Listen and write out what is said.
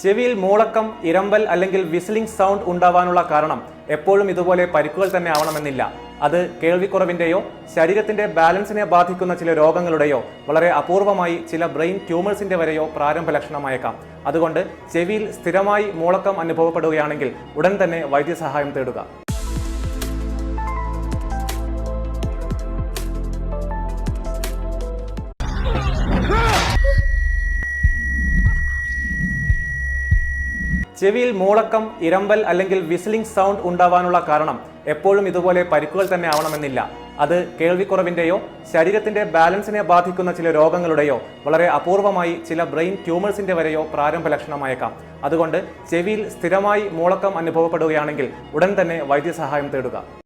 ചെവിയിൽ മൂളക്കം, ഇരമ്പൽ അല്ലെങ്കിൽ whistling sound ഉണ്ടാവാനുള്ള കാരണം എപ്പോഴും ഇതുപോലെ പരിക്കുകൾ തന്നെ ആവണമെന്നില്ല. അത് കേൾവിക്കുറവിന്റെയോ ശരീരത്തിന്റെ ബാലൻസിനെ ബാധിക്കുന്ന ചില രോഗങ്ങളുടെയോ വളരെ അപൂർവമായി ചില ബ്രെയിൻ ട്യൂമേഴ്സിന്റെ വരെയോ പ്രാരംഭ ലക്ഷണമായേക്കാം. അതുകൊണ്ട് ചെവിയിൽ സ്ഥിരമായി മൂളക്കം അനുഭവപ്പെടുകയാണെങ്കിൽ ഉടൻ തന്നെ വൈദ്യസഹായം തേടുക. ചെവിയിൽ മൂളക്കം, ഇരമ്പൽ അല്ലെങ്കിൽ വിസിലിംഗ് സൗണ്ട് ഉണ്ടാവാനുള്ള കാരണം എപ്പോഴും ഇതുപോലെ പരിക്കുകൾ തന്നെ ആവണമെന്നില്ല. അത് കേൾവിക്കുറവിന്റെയോ ശരീരത്തിന്റെ ബാലൻസിനെ ബാധിക്കുന്ന ചില രോഗങ്ങളുടെയോ വളരെ അപൂർവമായി ചില ബ്രെയിൻ ട്യൂമേഴ്സിന്റെ വരെയോ പ്രാരംഭ ലക്ഷണമായേക്കാം. അതുകൊണ്ട് ചെവിയിൽ സ്ഥിരമായി മൂളക്കം അനുഭവപ്പെടുകയാണെങ്കിൽ ഉടൻ തന്നെ വൈദ്യസഹായം തേടുക.